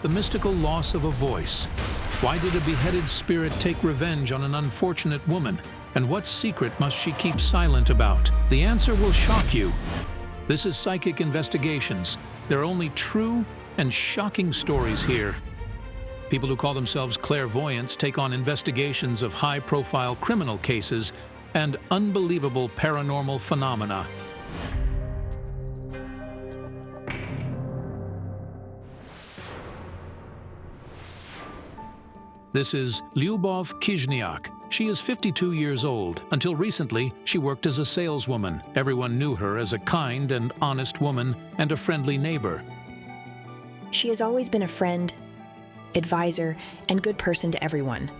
The mystical loss of a voice. Why did a beheaded spirit take revenge on an unfortunate woman? And what secret must she keep silent about? The answer will shock you. This is Psychic Investigations. There are only true and shocking stories here. People who call themselves clairvoyants take on investigations of high-profile criminal cases and unbelievable paranormal phenomena. This is Lyubov Kizhniak. She is 52 years old. Until recently, she worked as a saleswoman. Everyone knew her as a kind and honest woman and a friendly neighbor. She has always been a friend, advisor, and good person to everyone.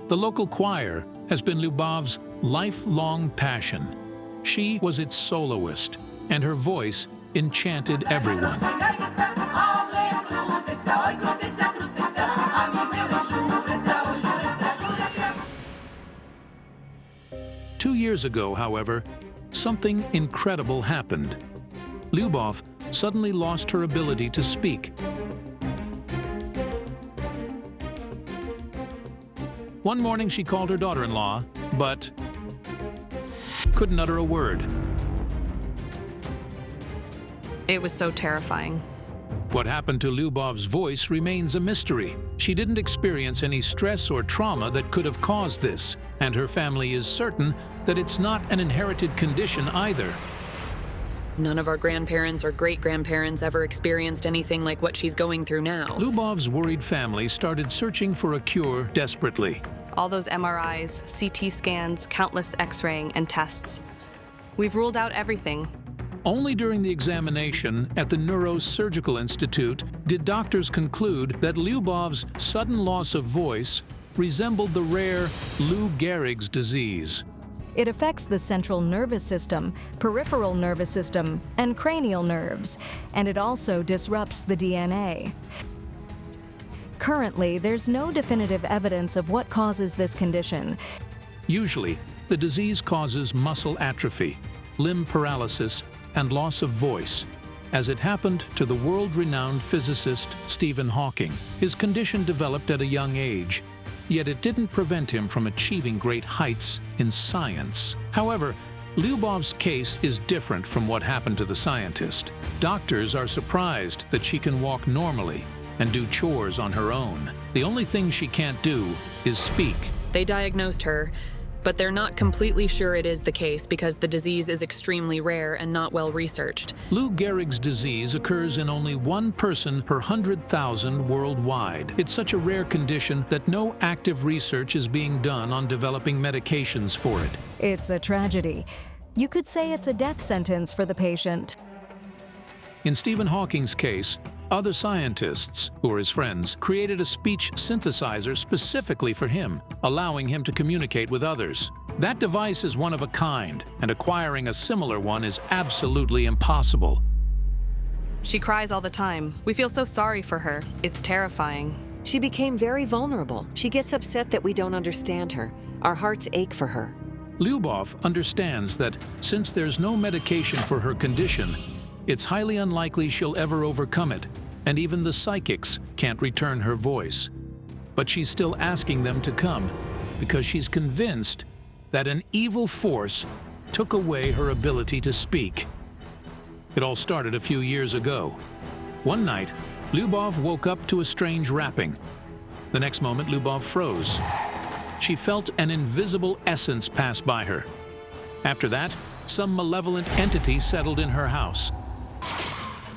The local choir has been Lyubov's lifelong passion. She was its soloist, and her voice enchanted everyone. 2 years ago, however, something incredible happened. Lyubov suddenly lost her ability to speak. One morning she called her daughter-in-law, but couldn't utter a word. It was so terrifying. What happened to Lyubov's voice remains a mystery. She didn't experience any stress or trauma that could have caused this, and her family is certain that it's not an inherited condition either. None of our grandparents or great-grandparents ever experienced anything like what she's going through now. Lyubov's worried family started searching for a cure desperately. All those MRIs, CT scans, countless X-raying and tests. We've ruled out everything. Only during the examination at the Neurosurgical Institute did doctors conclude that Lyubov's sudden loss of voice resembled the rare Lou Gehrig's disease. It affects the central nervous system, peripheral nervous system, and cranial nerves, and it also disrupts the DNA. Currently, there's no definitive evidence of what causes this condition. Usually, the disease causes muscle atrophy, limb paralysis, and loss of voice. As it happened to the world-renowned physicist Stephen Hawking, his condition developed at a young age, yet it didn't prevent him from achieving great heights in science. However, Lyubov's case is different from what happened to the scientist. Doctors are surprised that she can walk normally and do chores on her own. The only thing she can't do is speak. They diagnosed her, but they're not completely sure it is the case because the disease is extremely rare and not well researched. Lou Gehrig's disease occurs in only 1 person per 100,000 worldwide. It's such a rare condition that no active research is being done on developing medications for it. It's a tragedy. You could say it's a death sentence for the patient. In Stephen Hawking's case, other scientists, who are his friends, created a speech synthesizer specifically for him, allowing him to communicate with others. That device is one of a kind, and acquiring a similar one is absolutely impossible. She cries all the time. We feel so sorry for her. It's terrifying. She became very vulnerable. She gets upset that we don't understand her. Our hearts ache for her. Lyubov understands that since there's no medication for her condition, it's highly unlikely she'll ever overcome it, and even the psychics can't return her voice. But she's still asking them to come because she's convinced that an evil force took away her ability to speak. It all started a few years ago. One night, Lyubov woke up to a strange rapping. The next moment, Lyubov froze. She felt an invisible essence pass by her. After that, some malevolent entity settled in her house.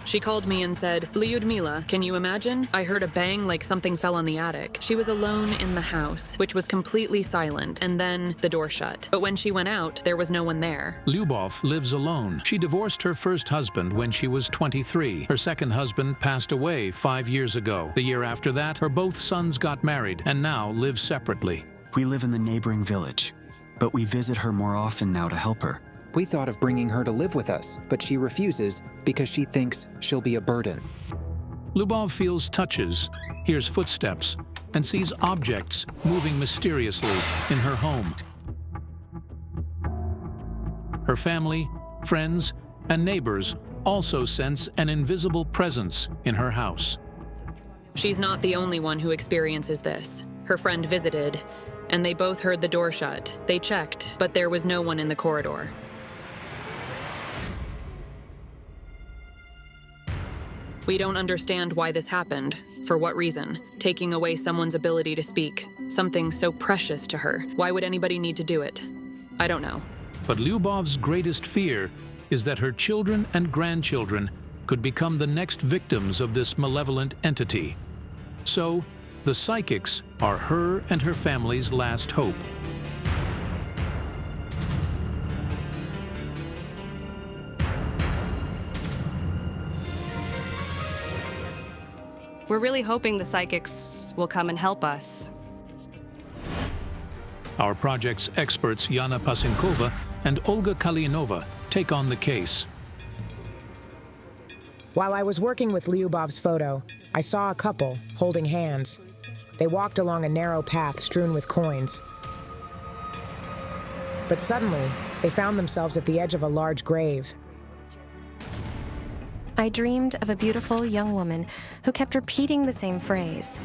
She called me and said, "Lyudmila, can you imagine? I heard a bang like something fell on the attic." She was alone in the house, which was completely silent, and then the door shut. But when she went out, there was no one there. Lyubov lives alone. She divorced her first husband when she was 23. Her second husband passed away 5 years ago. The year after that, her both sons got married and now live separately. We live in the neighboring village, but we visit her more often now to help her. We thought of bringing her to live with us, but she refuses because she thinks she'll be a burden. Lyubov feels touches, hears footsteps, and sees objects moving mysteriously in her home. Her family, friends, and neighbors also sense an invisible presence in her house. She's not the only one who experiences this. Her friend visited, and they both heard the door shut. They checked, but there was no one in the corridor. We don't understand why this happened. For what reason? Taking away someone's ability to speak. Something so precious to her. Why would anybody need to do it? I don't know. But Lyubov's greatest fear is that her children and grandchildren could become the next victims of this malevolent entity. So, the psychics are her and her family's last hope. We're really hoping the psychics will come and help us. Our project's experts Yana Pasinkova and Olga Kalianova take on the case. While I was working with Lyubov's photo, I saw a couple holding hands. They walked along a narrow path strewn with coins. But suddenly, they found themselves at the edge of a large grave. I dreamed of a beautiful young woman who kept repeating the same phrase.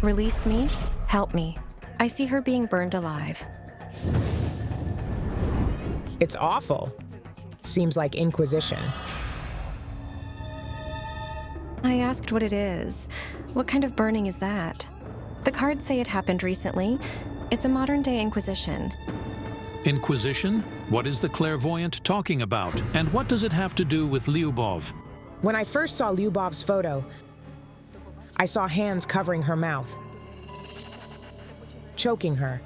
Release me, help me. I see her being burned alive. It's awful. Seems like Inquisition. I asked what it is. What kind of burning is that? The cards say it happened recently. It's a modern-day Inquisition. Inquisition? What is the clairvoyant talking about? And what does it have to do with Lyubov? When I first saw Lyubov's photo, I saw hands covering her mouth, choking her.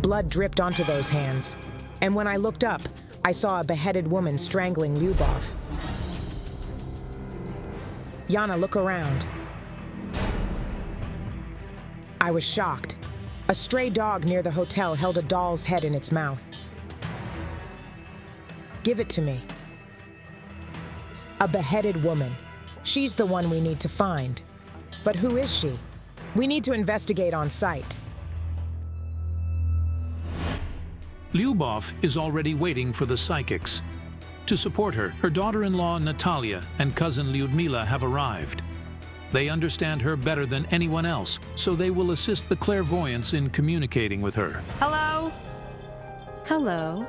Blood dripped onto those hands, and when I looked up, I saw a beheaded woman strangling Lyubov. Yana, look around. I was shocked. A stray dog near the hotel held a doll's head in its mouth. Give it to me. A beheaded woman. She's the one we need to find. But who is she? We need to investigate on site. Lyubov is already waiting for the psychics. To support her, her daughter-in-law Natalia and cousin Lyudmila have arrived. They understand her better than anyone else, so they will assist the clairvoyants in communicating with her. Hello? Hello.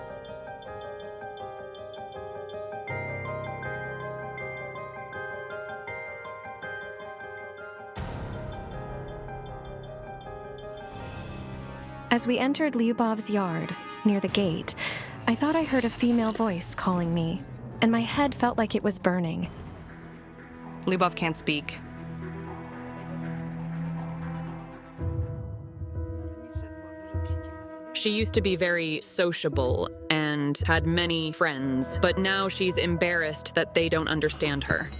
As we entered Lyubov's yard, near the gate, I thought I heard a female voice calling me, and my head felt like it was burning. Lyubov can't speak. She used to be very sociable and had many friends, but now she's embarrassed that they don't understand her.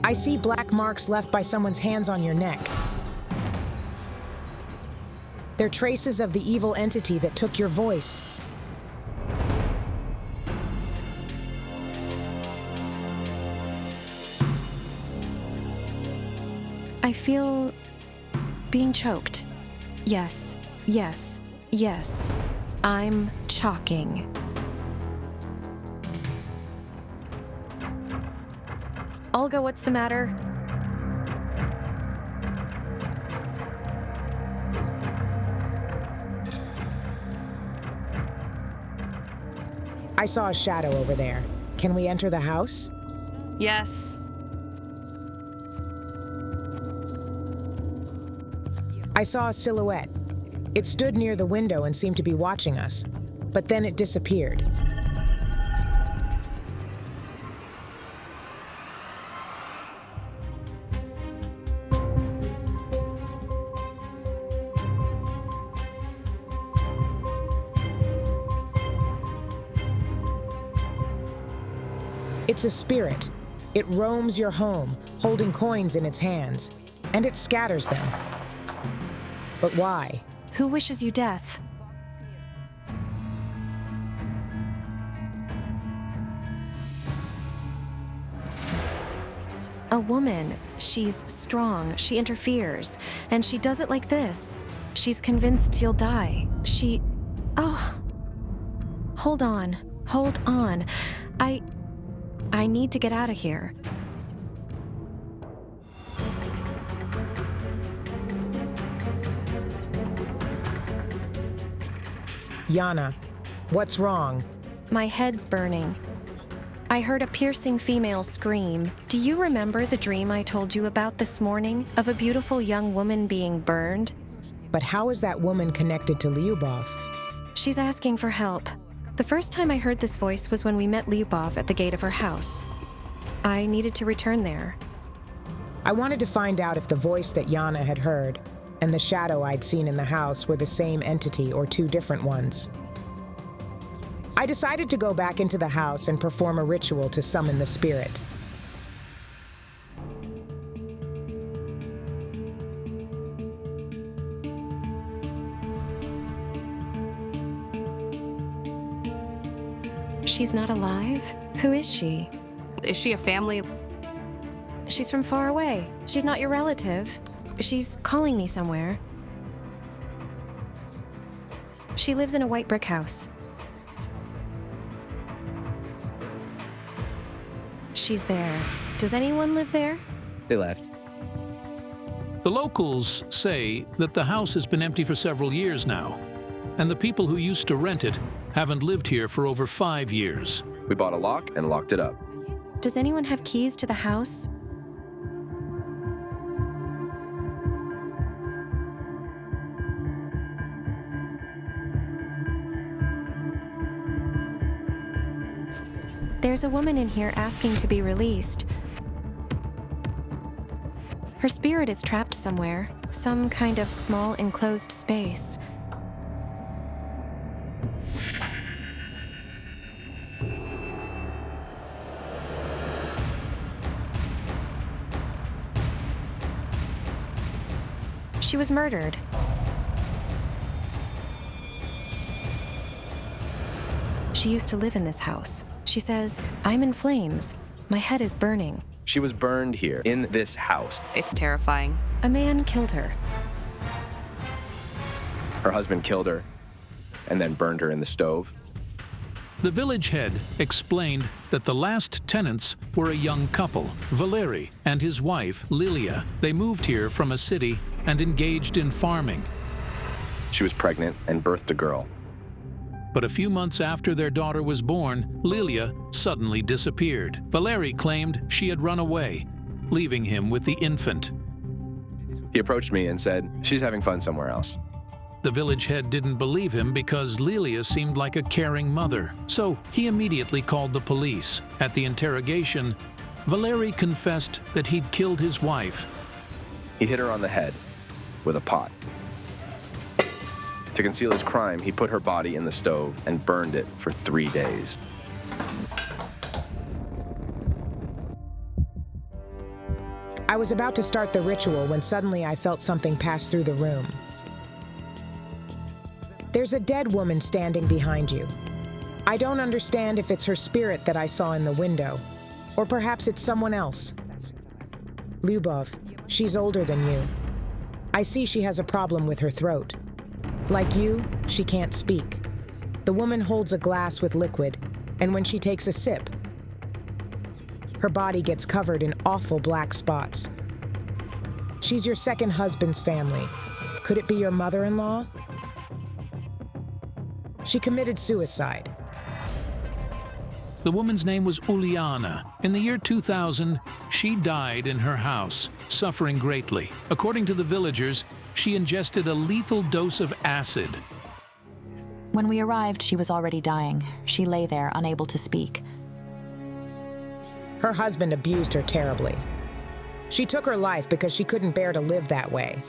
I see black marks left by someone's hands on your neck. They're traces of the evil entity that took your voice. I feel being choked. Yes, yes, yes. I'm choking. Olga, what's the matter? I saw a shadow over there. Can we enter the house? Yes. I saw a silhouette. It stood near the window and seemed to be watching us, but then it disappeared. It's a spirit. It roams your home, holding coins in its hands, and it scatters them. But why? Who wishes you death? A A woman. She's strong. She interferes. And she does it like this. She's convinced you'll die. Oh. Hold on. Hold on. I need to get out of here. Yana, what's wrong? My head's burning. I heard a piercing female scream. Do you remember the dream I told you about this morning of a beautiful young woman being burned? But how is that woman connected to Lyubov? She's asking for help. The first time I heard this voice was when we met Lyubov at the gate of her house. I needed to return there. I wanted to find out if the voice that Yana had heard and the shadow I'd seen in the house were the same entity or two different ones. I decided to go back into the house and perform a ritual to summon the spirit. She's not alive? Who is she? Is she a family? She's from far away. She's not your relative. She's calling me somewhere. She lives in a white brick house. She's there. Does anyone live there? They left. The locals say that the house has been empty for several years now, and the people who used to rent it haven't lived here for over 5 years. We bought a lock and locked it up. Does anyone have keys to the house? There's a woman in here asking to be released. Her spirit is trapped somewhere, some kind of small enclosed space. She was murdered. She used to live in this house. She says, "I'm in flames. My head is burning." She was burned here, in this house. It's terrifying. A man killed her. Her husband killed her, and then burned her in the stove. The village head explained that the last tenants were a young couple, Valery and his wife, Lilia. They moved here from a city and engaged in farming. She was pregnant and birthed a girl. But a few months after their daughter was born, Lilia suddenly disappeared. Valery claimed she had run away, leaving him with the infant. He approached me and said, "She's having fun somewhere else." The village head didn't believe him because Lilia seemed like a caring mother, so he immediately called the police. At the interrogation, Valery confessed that he'd killed his wife. He hit her on the head with a pot. To conceal his crime, he put her body in the stove and burned it for 3 days. I was about to start the ritual when suddenly I felt something pass through the room. There's a dead woman standing behind you. I don't understand if it's her spirit that I saw in the window, or perhaps it's someone else. Lyubov, she's older than you. I see she has a problem with her throat. Like you, she can't speak. The woman holds a glass with liquid, and when she takes a sip, her body gets covered in awful black spots. She's your second husband's family. Could it be your mother-in-law? She committed suicide. The woman's name was Uliana. In the year 2000, she died in her house, suffering greatly. According to the villagers, she ingested a lethal dose of acid. When we arrived, she was already dying. She lay there, unable to speak. Her husband abused her terribly. She took her life because she couldn't bear to live that way.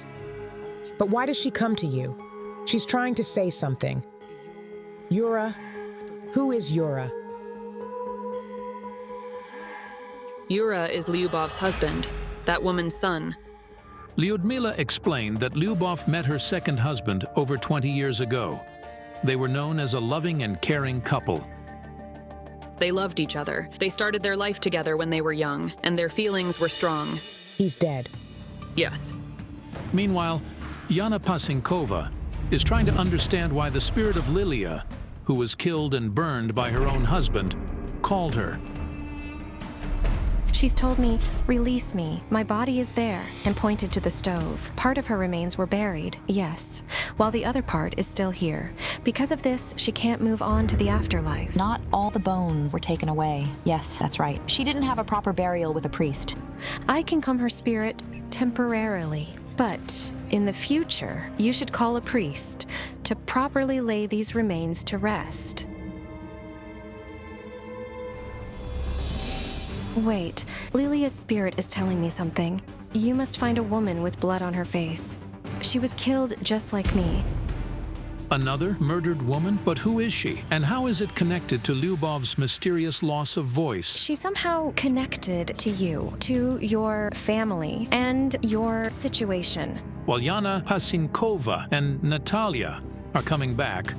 But why does she come to you? She's trying to say something. Yura? Who is Yura? Yura is Lyubov's husband, that woman's son. Lyudmila explained that Lyubov met her second husband over 20 years ago. They were known as a loving and caring couple. They loved each other. They started their life together when they were young, and their feelings were strong. He's dead. Yes. Meanwhile, Yana Pasinkova is trying to understand why the spirit of Lilia, who was killed and burned by her own husband, called her. She's told me, "Release me, my body is there," and pointed to the stove. Part of her remains were buried, yes, while the other part is still here. Because of this, she can't move on to the afterlife. Not all the bones were taken away. Yes, that's right. She didn't have a proper burial with a priest. I can calm her spirit temporarily, but in the future, you should call a priest to properly lay these remains to rest. Wait, Lilia's spirit is telling me something. You must find a woman with blood on her face. She was killed just like me. Another murdered woman? But who is she? And how is it connected to Lyubov's mysterious loss of voice? She's somehow connected to you, to your family, and your situation. While Yana Pasinkova and Natalia are coming back,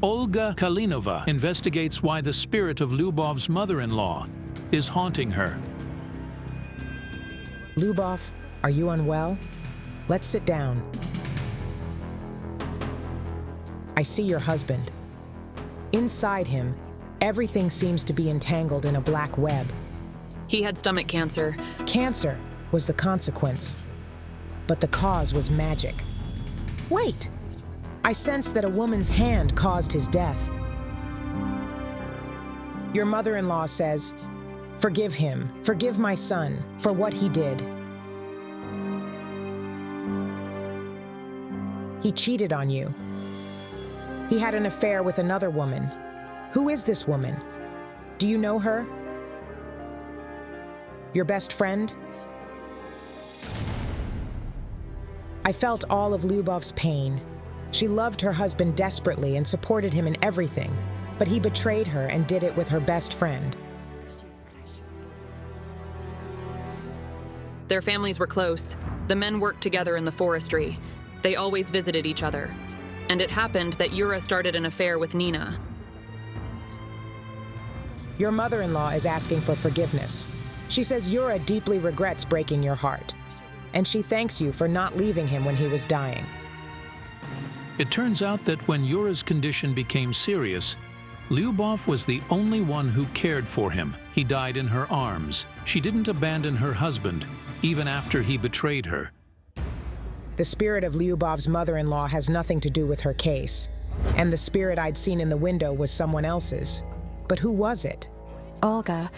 Olga Kalinova investigates why the spirit of Lyubov's mother-in-law is haunting her. Lyubov, are you unwell? Let's sit down. I see your husband. Inside him, everything seems to be entangled in a black web. He had stomach cancer. Cancer was the consequence, but the cause was magic. Wait! I sense that a woman's hand caused his death. Your mother-in-law says, "Forgive him, forgive my son for what he did." He cheated on you. He had an affair with another woman. Who is this woman? Do you know her? Your best friend? I felt all of Lyubov's pain. She loved her husband desperately and supported him in everything, but he betrayed her and did it with her best friend. Their families were close. The men worked together in the forestry. They always visited each other. And it happened that Yura started an affair with Nina. Your mother-in-law is asking for forgiveness. She says Yura deeply regrets breaking your heart, and she thanks you for not leaving him when he was dying. It turns out that when Yura's condition became serious, Lyubov was the only one who cared for him. He died in her arms. She didn't abandon her husband, even after he betrayed her. The spirit of Lyubov's mother-in-law has nothing to do with her case, and the spirit I'd seen in the window was someone else's. But who was it? Olga.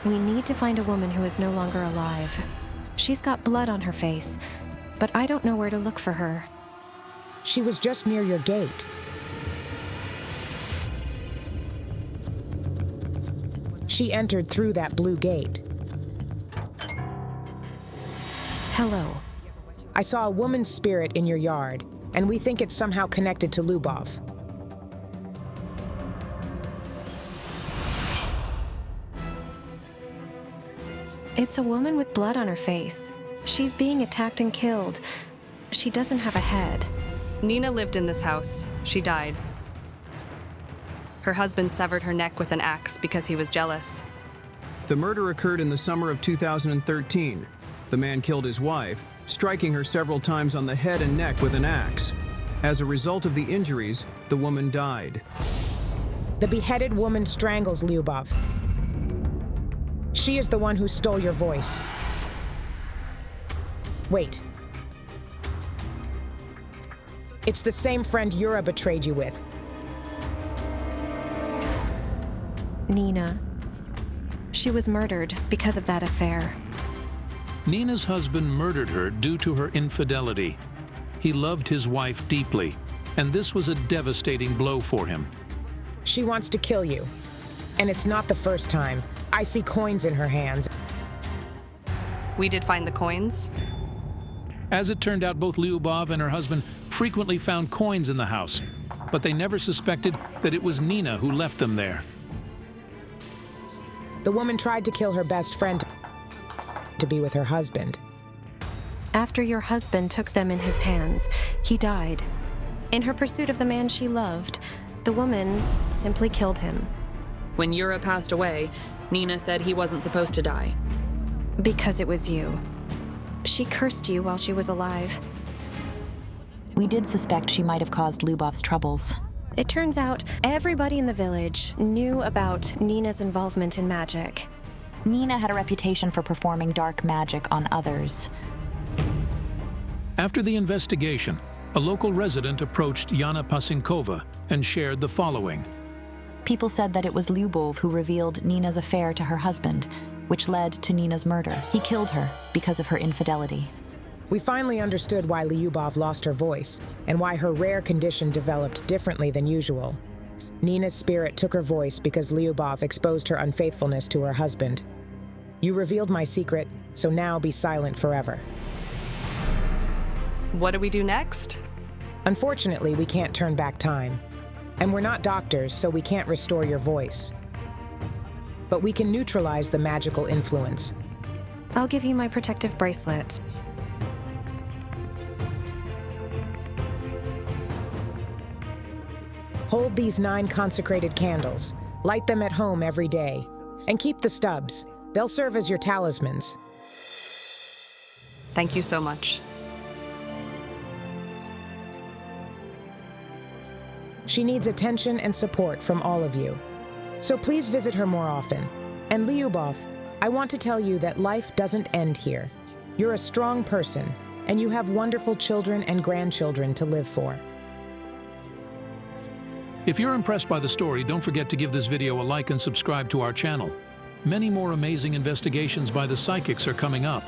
We need to find a woman who is no longer alive. She's got blood on her face, but I don't know where to look for her. She was just near your gate. She entered through that blue gate. Hello. I saw a woman's spirit in your yard, and we think it's somehow connected to Lyubov. It's a woman with blood on her face. She's being attacked and killed. She doesn't have a head. Nina lived in this house. She died. Her husband severed her neck with an axe because he was jealous. The murder occurred in the summer of 2013. The man killed his wife, striking her several times on the head and neck with an axe. As a result of the injuries, the woman died. The beheaded woman strangles Lyubov. She is the one who stole your voice. Wait. It's the same friend Yura betrayed you with. Nina. She was murdered because of that affair. Nina's husband murdered her due to her infidelity. He loved his wife deeply, and this was a devastating blow for him. She wants to kill you, and it's not the first time. I see coins in her hands. We did find the coins. As it turned out, both Lyubov and her husband frequently found coins in the house, but they never suspected that it was Nina who left them there. The woman tried to kill her best friend to be with her husband. After your husband took them in his hands, he died. In her pursuit of the man she loved, the woman simply killed him. When Yura passed away, Nina said he wasn't supposed to die. Because it was you. She cursed you while she was alive. We did suspect she might have caused Lyubov's troubles. It turns out everybody in the village knew about Nina's involvement in magic. Nina had a reputation for performing dark magic on others. After the investigation, a local resident approached Yana Pasinkova and shared the following. People said that it was Lyubov who revealed Nina's affair to her husband, which led to Nina's murder. He killed her because of her infidelity. We finally understood why Lyubov lost her voice and why her rare condition developed differently than usual. Nina's spirit took her voice because Lyubov exposed her unfaithfulness to her husband. You revealed my secret, so now be silent forever. What do we do next? Unfortunately, we can't turn back time. And we're not doctors, so we can't restore your voice. But we can neutralize the magical influence. I'll give you my protective bracelet. Hold these 9 consecrated candles. Light them at home every day. And keep the stubs. They'll serve as your talismans. Thank you so much. She needs attention and support from all of you. So please visit her more often. And Lyubov, I want to tell you that life doesn't end here. You're a strong person, and you have wonderful children and grandchildren to live for. If you're impressed by the story, don't forget to give this video a like and subscribe to our channel. Many more amazing investigations by the psychics are coming up.